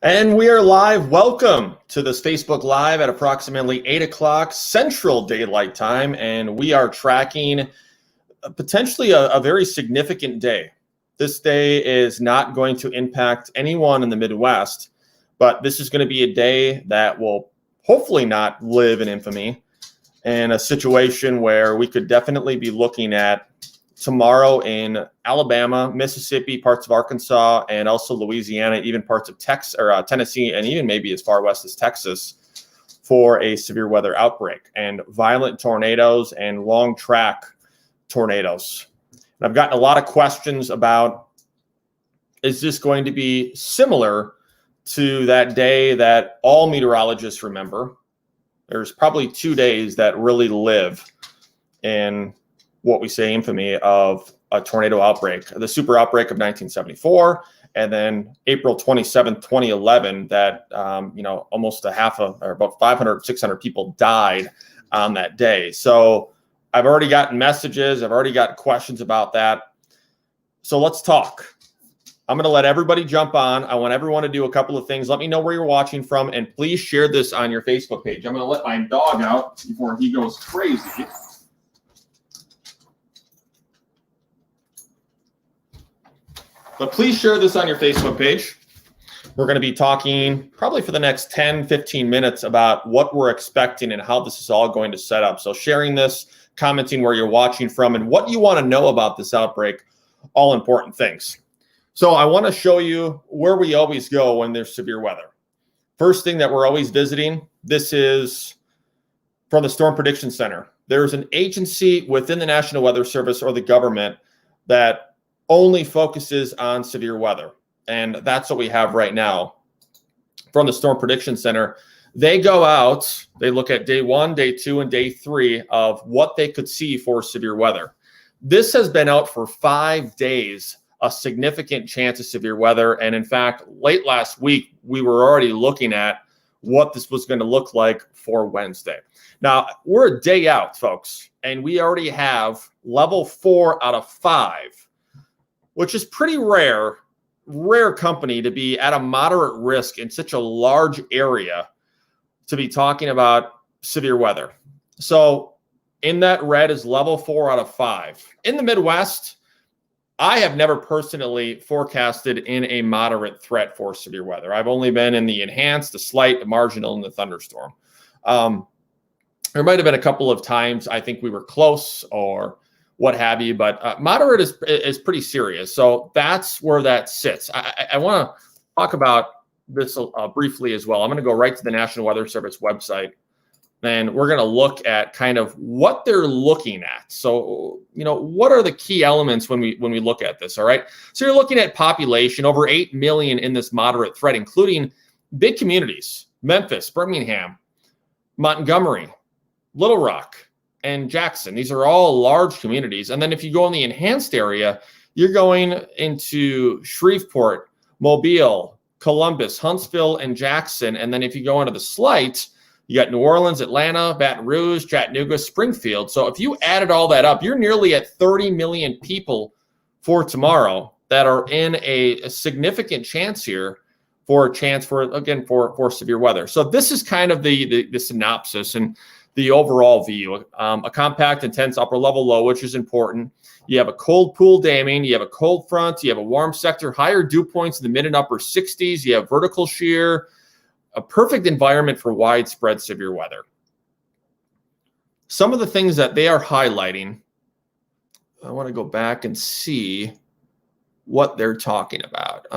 And we are live. Welcome to this Facebook Live at approximately 8 o'clock Central Daylight Time. And we are tracking potentially a very significant day. This day is not going to impact anyone in the Midwest, but this is going to be a day that will hopefully not live in infamy, and a situation where we could definitely be looking at tomorrow in Alabama, Mississippi, parts of Arkansas, and also Louisiana, even parts of Texas or Tennessee, and even maybe as far west as Texas, for a severe weather outbreak and violent tornadoes and long track tornadoes. And I've gotten a lot of questions about, is this going to be similar to that day that all meteorologists remember? There's probably 2 days that really live in what we say infamy of a tornado outbreak, the super outbreak of 1974, and then April 27th, 2011, that, almost about 500, 600 people died on that day. So I've already gotten messages. I've already got questions about that. So let's talk. I'm going to let everybody jump on. I want everyone to do a couple of things. Let me know where you're watching from, and please share this on your Facebook page. I'm going to let my dog out before he goes crazy. But please share this on your Facebook page. We're going to be talking probably for the next 10, 15 minutes about what we're expecting and how this is all going to set up. So sharing this, commenting where you're watching from, and what you want to know about this outbreak, all important things. So I want to show you where we always go when there's severe weather. First thing that we're always visiting, this is from the Storm Prediction Center. There's an agency within the National Weather Service or the government that only focuses on severe weather. And that's what we have right now from the Storm Prediction Center. They go out, they look at day 1, day 2, and day 3 of what they could see for severe weather. This has been out for 5 days, a significant chance of severe weather. And in fact, late last week, we were already looking at what this was going to look like for Wednesday. Now, we're a day out, folks, and we already have level 4 out of 5, which is pretty rare company to be at a moderate risk in such a large area to be talking about severe weather. So in that red is level 4 out of 5. In the Midwest, I have never personally forecasted in a moderate threat for severe weather. I've only been in the enhanced, the slight, the marginal, and the thunderstorm. There might have been a couple of times I think we were close or what have you, but moderate is pretty serious. So that's where that sits. I want to talk about this briefly as well. I'm going to go right to the National Weather Service website, and we're going to look at kind of what they're looking at. So, what are the key elements when we look at this? All right. So you're looking at population, over 8 million in this moderate threat, including big communities, Memphis, Birmingham, Montgomery, Little Rock, and Jackson. These are all large communities. And then if you go in the enhanced area, you're going into Shreveport, Mobile, Columbus, Huntsville, and Jackson. And then if you go into the slight, you got New Orleans, Atlanta, Baton Rouge, Chattanooga, Springfield. So if you added all that up, you're nearly at 30 million people for tomorrow that are in a significant chance here for severe weather. So this is kind of the synopsis and the overall view. A compact, intense upper level low, which is important. You have a cold pool damming. You have a cold front. You have a warm sector, higher dew points in the mid and upper 60s. You have vertical shear, a perfect environment for widespread severe weather. Some of the things that they are highlighting, I want to go back and see what they're talking about.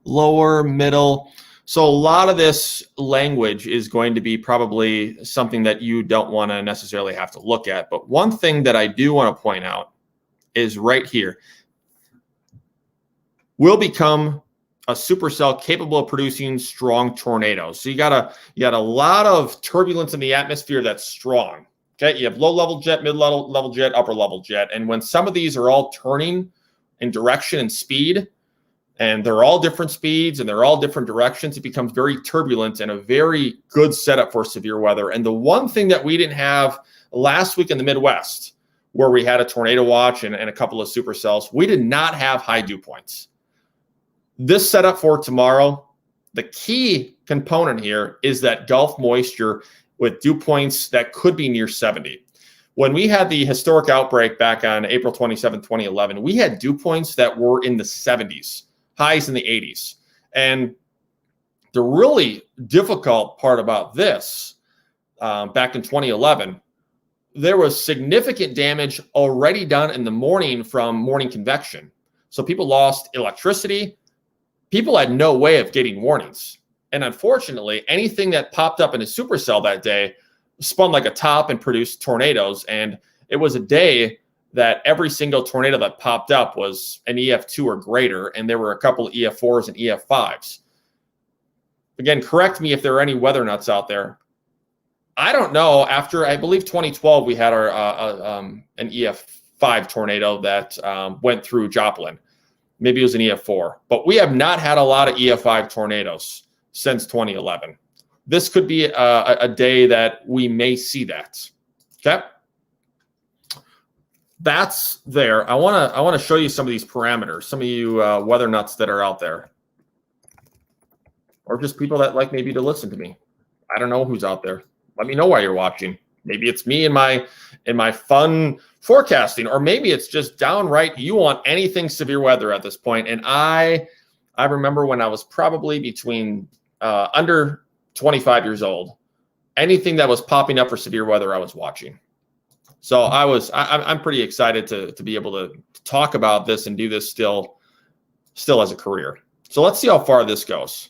Lower, middle. So a lot of this language is going to be probably something that you don't want to necessarily have to look at. But one thing that I do want to point out is right here. Will become a supercell capable of producing strong tornadoes. So you got a lot of turbulence in the atmosphere that's strong. Okay, you have low level jet, mid level jet, upper level jet. And when some of these are all turning in direction and speed, and they're all different speeds and they're all different directions, it becomes very turbulent and a very good setup for severe weather. And the one thing that we didn't have last week in the Midwest, where we had a tornado watch and a couple of supercells, we did not have high dew points. This setup for tomorrow, the key component here is that Gulf moisture with dew points that could be near 70. When we had the historic outbreak back on April 27, 2011, we had dew points that were in the 70s, highs in the 80s. And the really difficult part about this, back in 2011, there was significant damage already done in the morning from morning convection. So people lost electricity. People had no way of getting warnings. And unfortunately, anything that popped up in a supercell that day spun like a top and produced tornadoes. And it was a day that every single tornado that popped up was an EF2 or greater. And there were a couple of EF4s and EF5s. Again, correct me if there are any weather nuts out there. I don't know. After, I believe, 2012, we had our an EF5 tornado that went through Joplin. Maybe it was an EF4. But we have not had a lot of EF5 tornadoes since 2011. This could be a day that we may see that. Okay? That's there. I want to show you some of these parameters, some of you weather nuts that are out there. Or just people that like maybe to listen to me. I don't know who's out there. Let me know why you're watching. Maybe it's me in my fun forecasting, or maybe it's just downright you want anything severe weather at this point. And I remember when I was probably between under 25 years old, anything that was popping up for severe weather, I was watching. So I'm pretty excited to be able to talk about this and do this still as a career. So let's see how far this goes.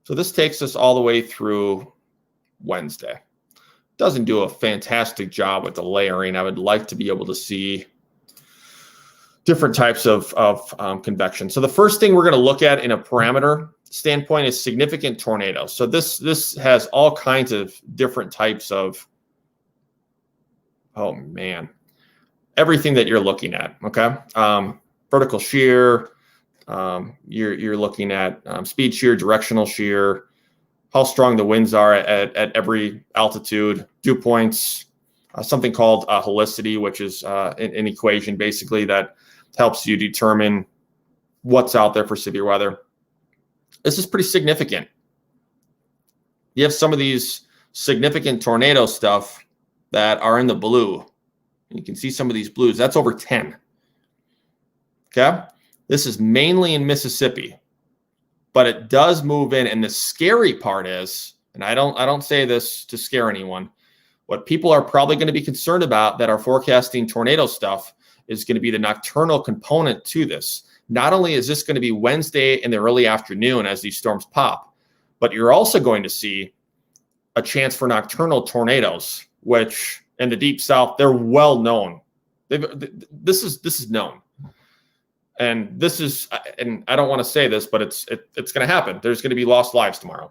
So this takes us all the way through Wednesday. Doesn't do a fantastic job with the layering. I would like to be able to see different types of convection. So the first thing we're going to look at in a parameter standpoint is significant tornadoes. So this has all kinds of different types of, oh man, everything that you're looking at. Okay, vertical shear. You're looking at speed shear, directional shear, how strong the winds are at every altitude, dew points, something called helicity, which is an equation basically that helps you determine what's out there for severe weather. This is pretty significant. You have some of these significant tornado stuff that are in the blue. You can see some of these blues. That's over 10. Okay. This is mainly in Mississippi, but it does move in. And the scary part is, and I don't say this to scare anyone, what people are probably going to be concerned about that are forecasting tornado stuff is going to be the nocturnal component to this. Not only is this going to be Wednesday in the early afternoon as these storms pop, but you're also going to see a chance for nocturnal tornadoes, which in the deep south, they're well known. This is known. And this is, and I don't want to say this, but it's going to happen. There's going to be lost lives tomorrow.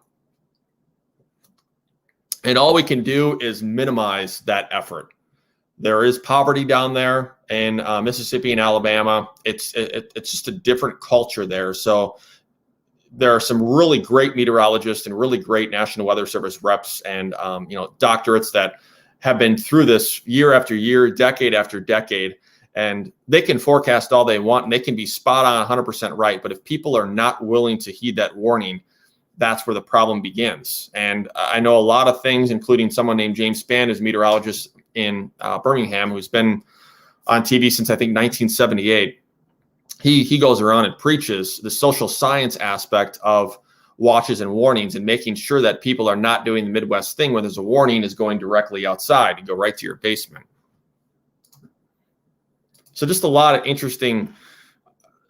And all we can do is minimize that effort. There is poverty down there in Mississippi and Alabama. It's just a different culture there. So there are some really great meteorologists and really great National Weather Service reps and doctorates that have been through this year after year, decade after decade. And they can forecast all they want and they can be spot on 100% right. But if people are not willing to heed that warning, that's where the problem begins. And I know a lot of things, including someone named James Spann, who's a meteorologist in Birmingham, who's been on TV since I think 1978. He goes around and preaches the social science aspect of watches and warnings and making sure that people are not doing the Midwest thing where there's a warning is going directly outside and go right to your basement. So just a lot of interesting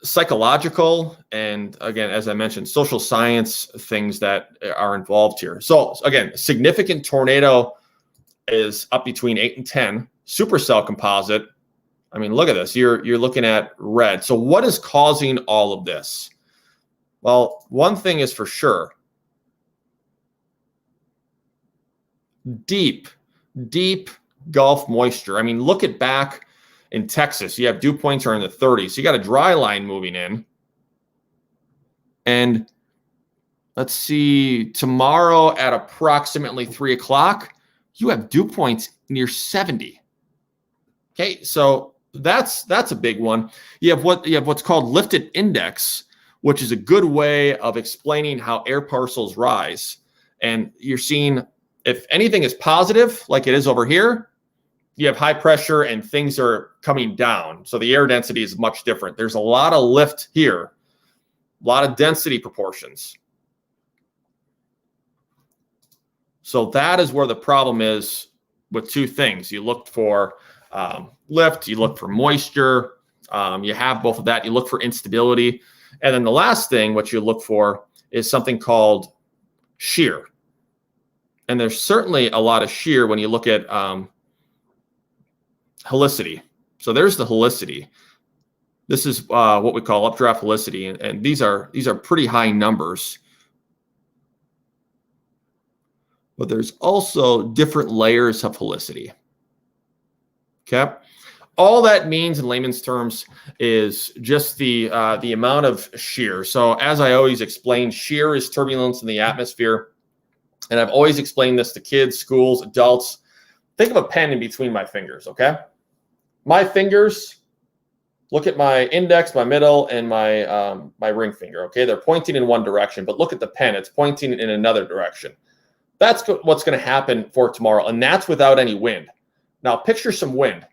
psychological and, again, as I mentioned, social science things that are involved here. So again, significant tornado is up between 8 and 10. Supercell composite. I mean, look at this. You're looking at red. So what is causing all of this? Well, one thing is for sure. Deep Gulf moisture. I mean, look at back in Texas. You have dew points are in the 30s. You got a dry line moving in. And let's see, tomorrow at approximately 3 o'clock, you have dew points near 70. Okay, so that's a big one. You have what's called lifted index, which is a good way of explaining how air parcels rise. And you're seeing if anything is positive, like it is over here, you have high pressure and things are coming down. So the air density is much different. There's a lot of lift here, a lot of density proportions. So that is where the problem is with two things. You look for lift, you look for moisture, you have both of that, you look for instability. And then the last thing, what you look for is something called shear. And there's certainly a lot of shear when you look at helicity. So there's the helicity. This is what we call updraft helicity, and these are pretty high numbers. But there's also different layers of helicity. Okay, all that means in layman's terms is just the amount of shear. So as I always explain, shear is turbulence in the atmosphere, and I've always explained this to kids, schools, adults. Think of a pen in between my fingers. Okay. My fingers, look at my index, my middle, and my ring finger, okay? They're pointing in one direction, but look at the pen. It's pointing in another direction. That's what's going to happen for tomorrow, and that's without any wind. Now, picture some wind.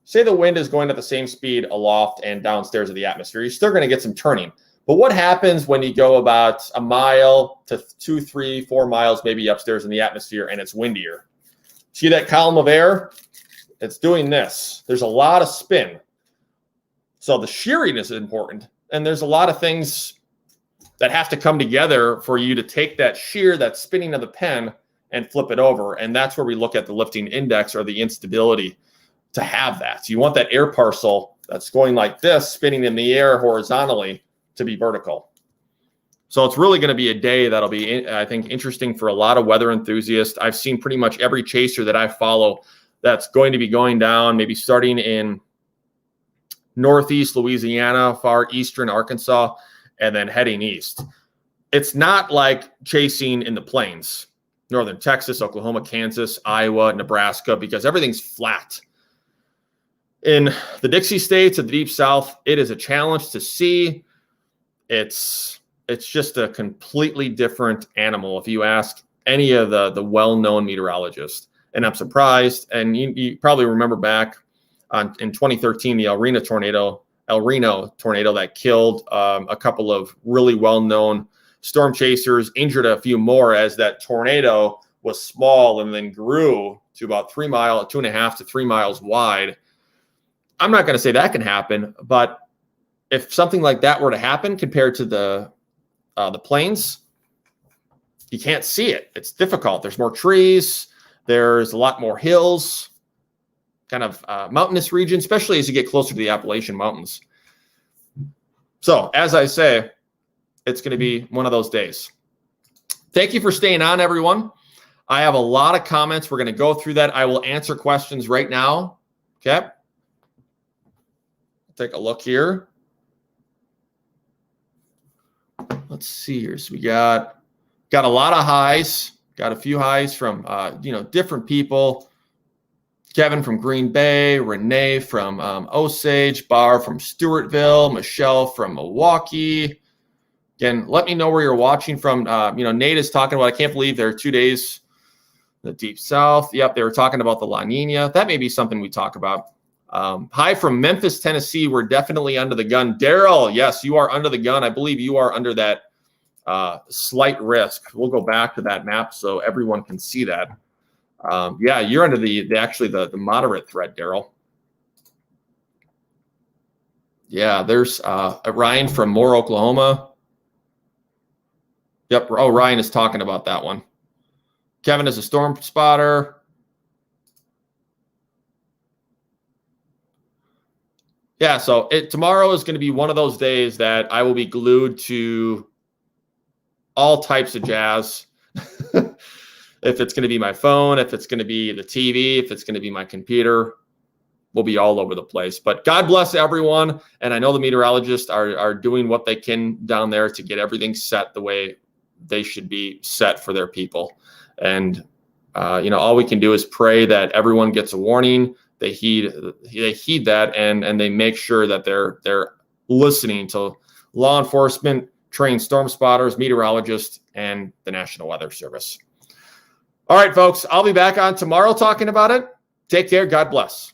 Say the wind is going at the same speed aloft and downstairs of the atmosphere. You're still going to get some turning. But what happens when you go about a mile to 2, 3, 4 miles maybe upstairs in the atmosphere and it's windier? See that column of air? It's doing this. There's a lot of spin. So the shearing is important. And there's a lot of things that have to come together for you to take that shear, that spinning of the pen, and flip it over. And that's where we look at the lifting index or the instability to have that. So you want that air parcel that's going like this, spinning in the air horizontally, to be vertical. So it's really going to be a day that'll be, I think, interesting for a lot of weather enthusiasts. I've seen pretty much every chaser that I follow that's going to be going down, maybe starting in northeast Louisiana, far eastern Arkansas, and then heading east. It's not like chasing in the plains, northern Texas, Oklahoma, Kansas, Iowa, Nebraska, because everything's flat. In the Dixie states of the Deep South, it is a challenge to see. It's just a completely different animal if you ask any of the well-known meteorologists. And I'm surprised, and you probably remember back in 2013, the El Reno tornado that killed a couple of really well-known storm chasers, injured a few more as that tornado was small and then grew to about 2.5 to 3 miles wide. I'm not going to say that can happen, but if something like that were to happen compared to the plains, you can't see it. It's difficult. There's more trees. There's a lot more hills, kind of mountainous region, especially as you get closer to the Appalachian Mountains. So, as I say, it's going to be one of those days. Thank you for staying on, everyone. I have a lot of comments. We're going to go through that. I will answer questions right now. Okay. Take a look here. Let's see here. So we got a lot of highs. Got a few highs from, different people. Kevin from Green Bay, Renee from Osage, Bar from Stewartville, Michelle from Milwaukee. Again, let me know where you're watching from. Nate is talking about, I can't believe there are 2 days in the Deep South. Yep, they were talking about the La Nina. That may be something we talk about. Hi from Memphis, Tennessee. We're definitely under the gun. Daryl, yes, you are under the gun. I believe you are under that slight risk. We'll go back to that map so everyone can see that. Yeah, you're under the moderate threat, Daryl. Yeah, there's Ryan from Moore, Oklahoma. Yep. Oh, Ryan is talking about that one. Kevin is a storm spotter. Yeah, so tomorrow is going to be one of those days that I will be glued to all types of jazz. If it's going to be my phone, if it's going to be the TV, if it's going to be my computer, we'll be all over the place. But God bless everyone. And I know the meteorologists are doing what they can down there to get everything set the way they should be set for their people. And, all we can do is pray that everyone gets a warning, they heed that, and they make sure that they're listening to law enforcement, trained storm spotters, meteorologists, and the National Weather Service. All right, folks, I'll be back on tomorrow talking about it. Take care. God bless.